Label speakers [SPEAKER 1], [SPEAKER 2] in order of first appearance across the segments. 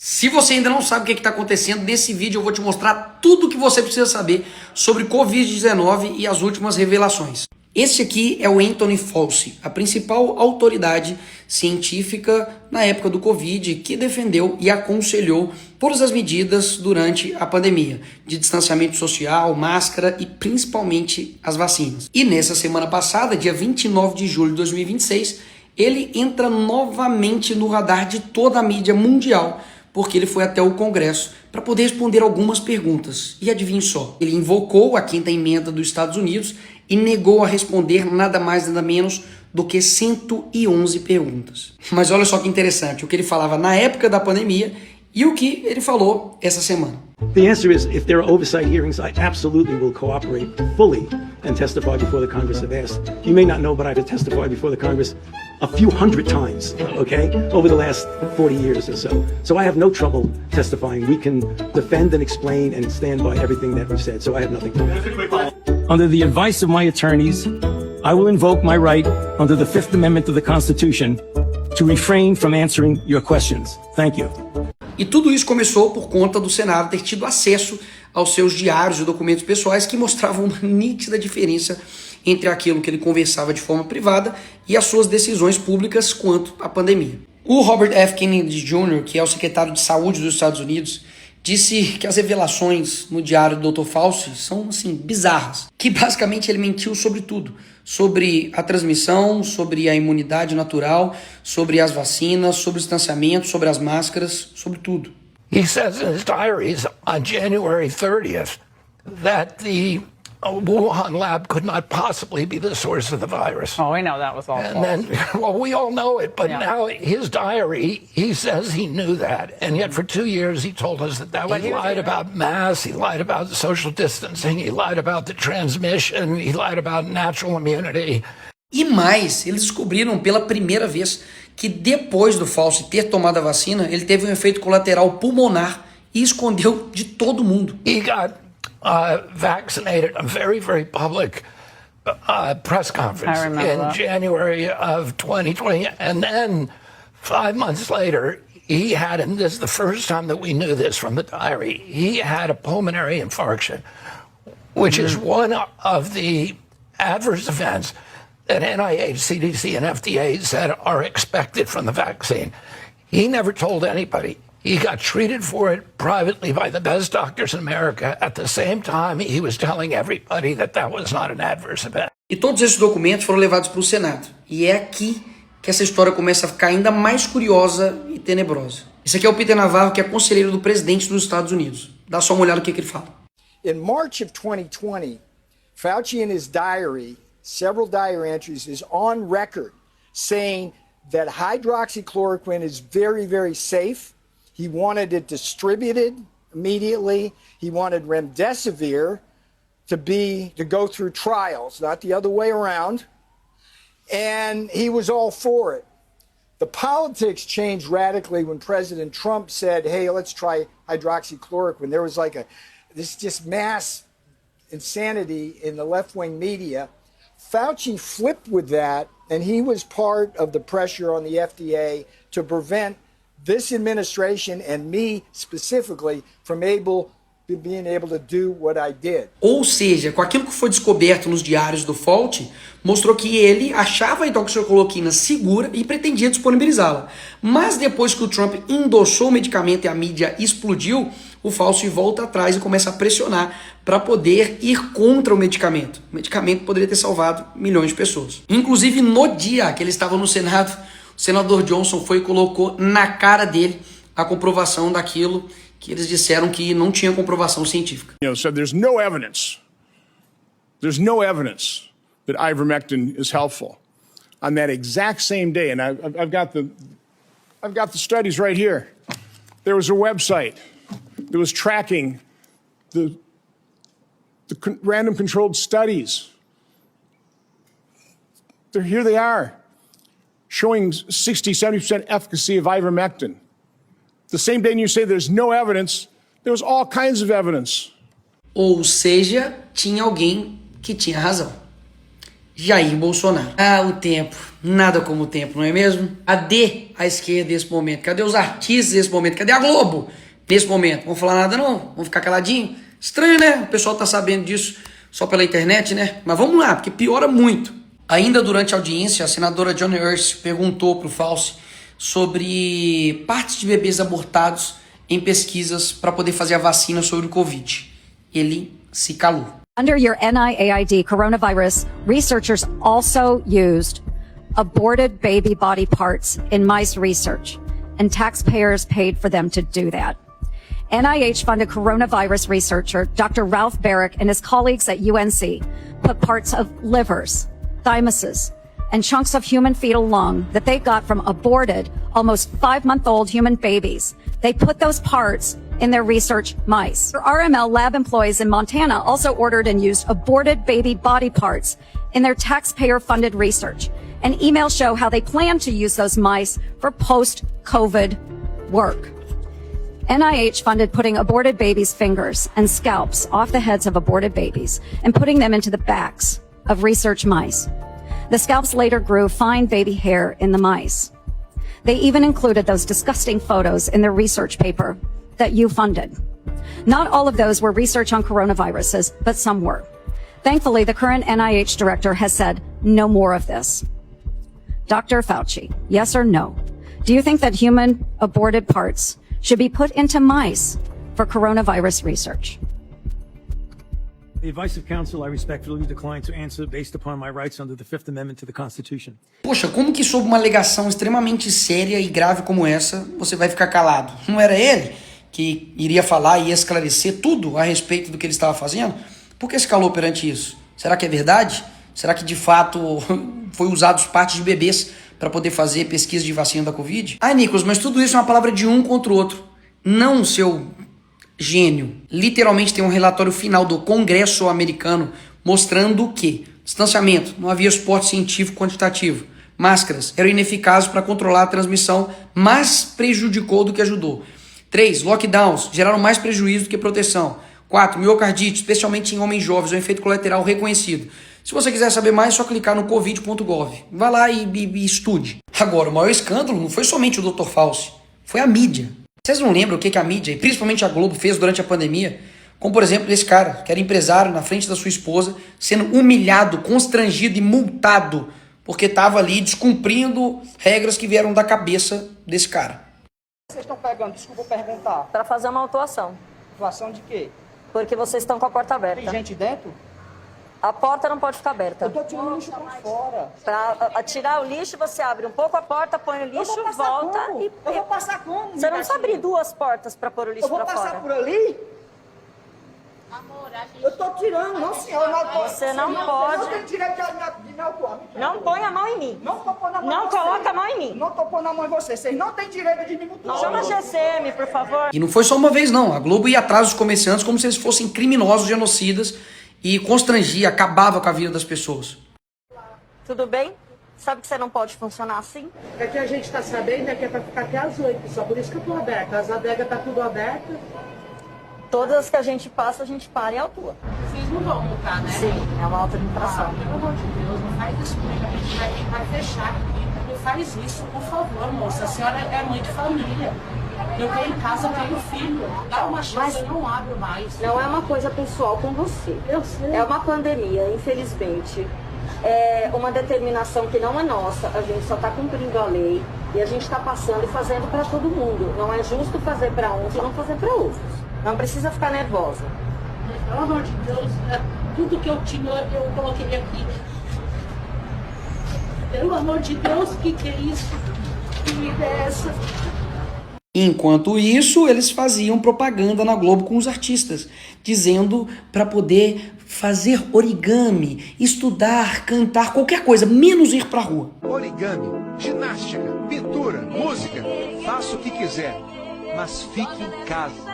[SPEAKER 1] Se você ainda não sabe o que está acontecendo, nesse vídeo eu vou te mostrar tudo o que você precisa saber sobre Covid-19 e as últimas revelações. Este aqui é o Anthony Fauci, a principal autoridade científica na época do Covid, que defendeu e aconselhou todas as medidas durante a pandemia, de distanciamento social, máscara e principalmente as vacinas. E nessa semana passada, dia 29 de julho de 2026, ele entra novamente no radar de toda a mídia mundial, porque ele foi até o Congresso para poder responder algumas perguntas. E adivinhe só, ele invocou a quinta emenda dos Estados Unidos e negou a responder nada mais nada menos do que 111 perguntas. Mas olha só que interessante, o que ele falava na época da pandemia e o que ele falou essa semana.
[SPEAKER 2] The answer is, if there are oversight hearings, I absolutely will cooperate fully and testify before the Congress if asked. You may not know, but I've testified before the Congress a few hundred times, okay, over the last 40 years or so. So I have no trouble testifying. We can defend and explain and stand by everything that we've said, so I have nothing to do. Under the advice of my attorneys, I will invoke my right under the Fifth Amendment of the Constitution to refrain from answering your questions. Thank you.
[SPEAKER 1] E tudo isso começou por conta do Senado ter tido acesso aos seus diários e documentos pessoais que mostravam uma nítida diferença entre aquilo que ele conversava de forma privada e as suas decisões públicas quanto à pandemia. O Robert F. Kennedy Jr., que é o secretário de Saúde dos Estados Unidos, disse que as revelações no diário do Dr. Fauci são, assim, bizarras. Que basicamente ele mentiu sobre tudo. Sobre a transmissão, sobre a imunidade natural, sobre as vacinas, sobre o distanciamento, sobre as máscaras, sobre tudo.
[SPEAKER 3] He says in his diaries on January 30th that the Wuhan lab could not possibly be the source of the virus.
[SPEAKER 4] Oh, we know that was all false.
[SPEAKER 3] And then, well, we all know it, but
[SPEAKER 4] Yeah.
[SPEAKER 3] now his diary, he says he knew that. And yet for 2 years he told us that
[SPEAKER 4] But
[SPEAKER 3] he
[SPEAKER 4] he was
[SPEAKER 3] lied
[SPEAKER 4] here.
[SPEAKER 3] about masks, he lied about the social distancing, he lied about the transmission, he lied about natural immunity.
[SPEAKER 1] E mais, eles descobriram pela primeira vez que depois do Fauci ter tomado a vacina, ele teve um efeito colateral pulmonar e escondeu de todo mundo.
[SPEAKER 3] He got vaccinated, a very, very public press conference
[SPEAKER 4] I remember
[SPEAKER 3] in
[SPEAKER 4] that.
[SPEAKER 3] January of 2020. And then 5 months later, he had, and this is the first time that we knew this from the diary, he had a pulmonary infarction, which is one of the adverse events that NIH, CDC, and FDA said are expected from the vaccine. He never told anybody. He got treated for it privately by the best doctors in America. At the same time, he was telling everybody that that was not an adverse event.
[SPEAKER 1] E todos esses documentos foram levados para o Senado. E é aqui que essa história começa a ficar ainda mais curiosa e tenebrosa. Esse aqui é o Peter Navarro, que é conselheiro do presidente dos Estados Unidos. Dá só uma olhada no que ele fala.
[SPEAKER 5] In March of 2020, Fauci in his diary, several diary entries, is on record saying that hydroxychloroquine is very, very safe. He wanted it distributed immediately. He wanted remdesivir to go through trials, not the other way around. And he was all for it. The politics changed radically when President Trump said, hey, let's try hydroxychloroquine. There was like this just mass insanity in the left-wing media. Fauci flipped with that, and he was part of the pressure on the FDA to prevent this administration and me specifically from being able to do what I did.
[SPEAKER 1] Ou seja, com aquilo que foi descoberto nos diários do Fauci, mostrou que ele achava a hidroxicloroquina segura e pretendia disponibilizá-la. Mas depois que o Trump endossou o medicamento e a mídia explodiu, o Fauci volta atrás e começa a pressionar para poder ir contra o medicamento. O medicamento poderia ter salvado milhões de pessoas. Inclusive, no dia que ele estava no Senado, o senador Johnson foi e colocou na cara dele a comprovação daquilo que eles disseram que não tinha comprovação científica.
[SPEAKER 6] Said there's no evidence that ivermectin is helpful. On that exact same day, and I've got the studies right here. There was a website that was tracking the random controlled studies. Here they are, showing 60, 70% efficacy of ivermectin. The same day you say there's no evidence, there was all kinds of evidence.
[SPEAKER 1] Ou seja, tinha alguém que tinha razão. Jair Bolsonaro. Ah, o tempo. Nada como o tempo, não é mesmo? Cadê a esquerda nesse momento? Cadê os artistas nesse momento? Cadê a Globo nesse momento? Vamos falar nada não? Vamos ficar caladinho? Estranho, né? O pessoal tá sabendo disso só pela internet, né? Mas vamos lá, porque piora muito. Ainda durante a audiência, a senadora Joni Ernst perguntou pro Fauci sobre partes de bebês abortados em pesquisas para poder fazer a vacina sobre o Covid. Ele se calou.
[SPEAKER 4] Under your NIAID coronavirus, researchers also used aborted baby body parts in mice research, and taxpayers paid for them to do that. NIH-funded coronavirus researcher Dr. Ralph Barrick and his colleagues at UNC put parts of livers, thymuses, and chunks of human fetal lung that they got from aborted, almost 5-month-old human babies. They put those parts in their research mice. RML lab employees in Montana also ordered and used aborted baby body parts in their taxpayer-funded research. And emails show how they plan to use those mice for post-COVID work. NIH funded putting aborted babies' fingers and scalps off the heads of aborted babies and putting them into the backs of research mice. The scalps later grew fine baby hair in the mice. They even included those disgusting photos in their research paper that you funded. Not all of those were research on coronaviruses, but some were. Thankfully, the current NIH director has said no more of this. Dr. Fauci, yes or no? Do you think that human aborted parts should be put into mice for coronavirus research?
[SPEAKER 2] The advice of counsel, I respectfully decline to answer based upon my rights under the Fifth Amendment to the Constitution.
[SPEAKER 1] Poxa, como que sob uma alegação extremamente séria e grave como essa, você vai ficar calado? Não era ele que iria falar e esclarecer tudo a respeito do que ele estava fazendo? Por que se calou perante isso? Será que é verdade? Será que de fato foi usado partes de bebês para poder fazer pesquisa de vacina da Covid? Ah, Nicolas, mas tudo isso é uma palavra de um contra o outro. Não, seu gênio. Literalmente tem um relatório final do Congresso americano mostrando que distanciamento, não havia suporte científico quantitativo. Máscaras eram ineficazes para controlar a transmissão, mas prejudicou do que ajudou. 3. Lockdowns geraram mais prejuízo do que proteção. 4. Miocardite, especialmente em homens jovens, é um efeito colateral reconhecido. Se você quiser saber mais, é só clicar no covid.gov. Vai lá e estude. Agora, o maior escândalo não foi somente o Dr. Fauci, foi a mídia. Vocês não lembram o que a mídia, e principalmente a Globo, fez durante a pandemia? Como, por exemplo, esse cara, que era empresário na frente da sua esposa, sendo humilhado, constrangido e multado, porque estava ali descumprindo regras que vieram da cabeça desse cara.
[SPEAKER 7] Vocês estão pegando, desculpa perguntar.
[SPEAKER 8] Para fazer uma autuação.
[SPEAKER 7] Autuação de quê?
[SPEAKER 8] Porque vocês estão com a porta aberta.
[SPEAKER 7] Tem gente dentro?
[SPEAKER 8] A porta não pode ficar aberta.
[SPEAKER 7] Eu tô tirando lixo pra fora.
[SPEAKER 8] Para tirar o lixo, você abre um pouco a porta, põe o lixo, volta
[SPEAKER 7] como?
[SPEAKER 8] e...
[SPEAKER 7] Eu vou passar como?
[SPEAKER 8] Você não precisa abrir 2 portas para pôr o lixo para fora.
[SPEAKER 7] Eu vou passar por ali? Eu tô tirando, não senhor.
[SPEAKER 8] Você não pode...
[SPEAKER 7] Eu não tenho direito de me autuar.
[SPEAKER 8] Não põe a mão em mim.
[SPEAKER 7] Não tô pondo a mão
[SPEAKER 8] Não
[SPEAKER 7] em você.
[SPEAKER 8] coloca a mão em mim.
[SPEAKER 7] Não tô pondo a mão em você. Vocês não têm direito de me mutuar.
[SPEAKER 8] Chama a GCM, por favor.
[SPEAKER 1] E não foi só uma vez não, a Globo ia atrás dos comerciantes como se eles fossem criminosos, genocidas, e constrangia, acabava com a vida das pessoas.
[SPEAKER 8] Tudo bem? Sabe que você não pode funcionar assim?
[SPEAKER 9] É que a gente tá sabendo que é pra ficar até às 8, só por isso que eu tô aberta. As adegas tá tudo aberta.
[SPEAKER 8] Todas as que a gente passa, a gente para e autua.
[SPEAKER 9] Vocês não vão multar, né?
[SPEAKER 8] Sim, é uma alta infração.
[SPEAKER 9] Pelo amor de Deus, não faz isso comigo. A gente vai fechar aqui. Não faz isso, por favor, moça. A senhora é mãe de família. Eu tenho em casa, eu tenho filho. Dá uma chance, eu não abro mais.
[SPEAKER 8] Não é uma coisa pessoal com você.
[SPEAKER 9] Eu sei.
[SPEAKER 8] É uma pandemia, infelizmente. É uma determinação que não é nossa. A gente só está cumprindo a lei. E a gente está passando e fazendo para todo mundo. Não é justo fazer para uns e não fazer para outros. Não precisa ficar nervosa.
[SPEAKER 9] Pelo amor de Deus, tudo que eu tinha, eu coloquei aqui. Pelo amor de Deus, que é isso? Que vida é essa?
[SPEAKER 1] Enquanto isso, eles faziam propaganda na Globo com os artistas, dizendo para poder fazer origami, estudar, cantar, qualquer coisa, menos ir pra rua.
[SPEAKER 10] Origami, ginástica, pintura, música, faça o que quiser, mas fique em casa.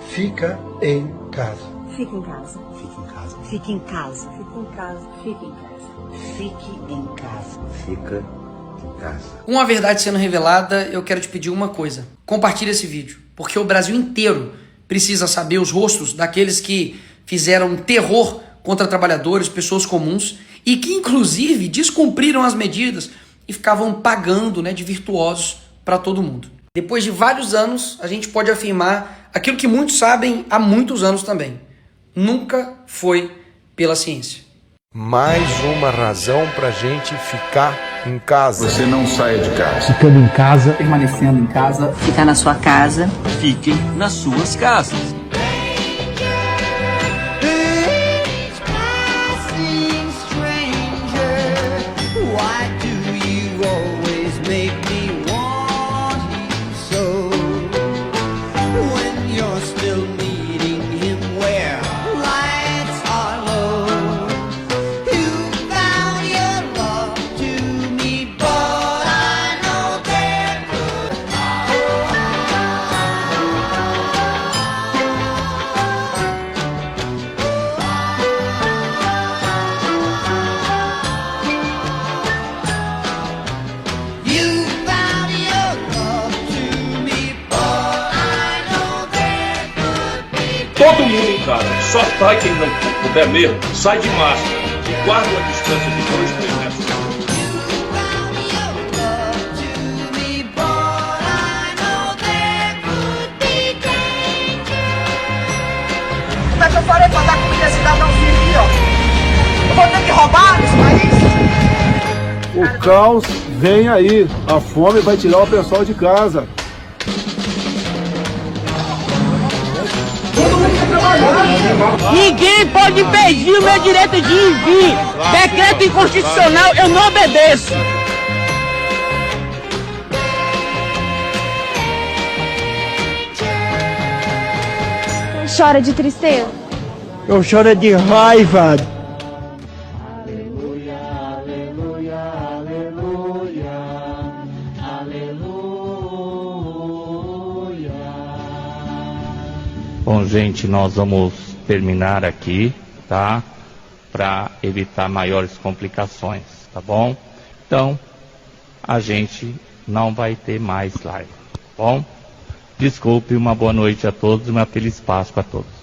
[SPEAKER 11] Fica em casa.
[SPEAKER 12] Fique em casa.
[SPEAKER 11] Fique em casa.
[SPEAKER 12] Fique em casa. Fique em casa. Fique em casa.
[SPEAKER 11] Fique em casa. Fica em casa.
[SPEAKER 1] Com a verdade sendo revelada, eu quero te pedir uma coisa. Compartilhe esse vídeo, porque o Brasil inteiro precisa saber os rostos daqueles que fizeram terror contra trabalhadores, pessoas comuns, e que inclusive descumpriram as medidas e ficavam pagando, né, de virtuosos para todo mundo. Depois de vários anos, a gente pode afirmar aquilo que muitos sabem há muitos anos também. Nunca foi pela ciência.
[SPEAKER 13] Mais uma razão pra gente ficar em casa.
[SPEAKER 14] Você não saia de casa.
[SPEAKER 15] Ficando em casa.
[SPEAKER 16] Permanecendo em casa.
[SPEAKER 17] Ficar na sua casa.
[SPEAKER 18] Fiquem nas suas casas.
[SPEAKER 19] Todo mundo em casa, só sai quem não puder mesmo, sai de máscara e guarda a distância de 2-3 metros.
[SPEAKER 7] Como é que eu farei pra dar comida a cidadãozinho aqui, ó? Eu vou ter que roubar nesse país?
[SPEAKER 20] O caos vem aí, a fome vai tirar o pessoal de casa.
[SPEAKER 21] Ninguém pode impedir o meu direito de ir e vir. Decreto inconstitucional, eu não obedeço.
[SPEAKER 22] Chora de tristeza?
[SPEAKER 21] Eu choro de raiva.
[SPEAKER 23] Bom, gente, nós vamos terminar aqui, tá? Para evitar maiores complicações, tá bom? Então, a gente não vai ter mais live, tá bom? Desculpe, uma boa noite a todos e uma feliz Páscoa a todos.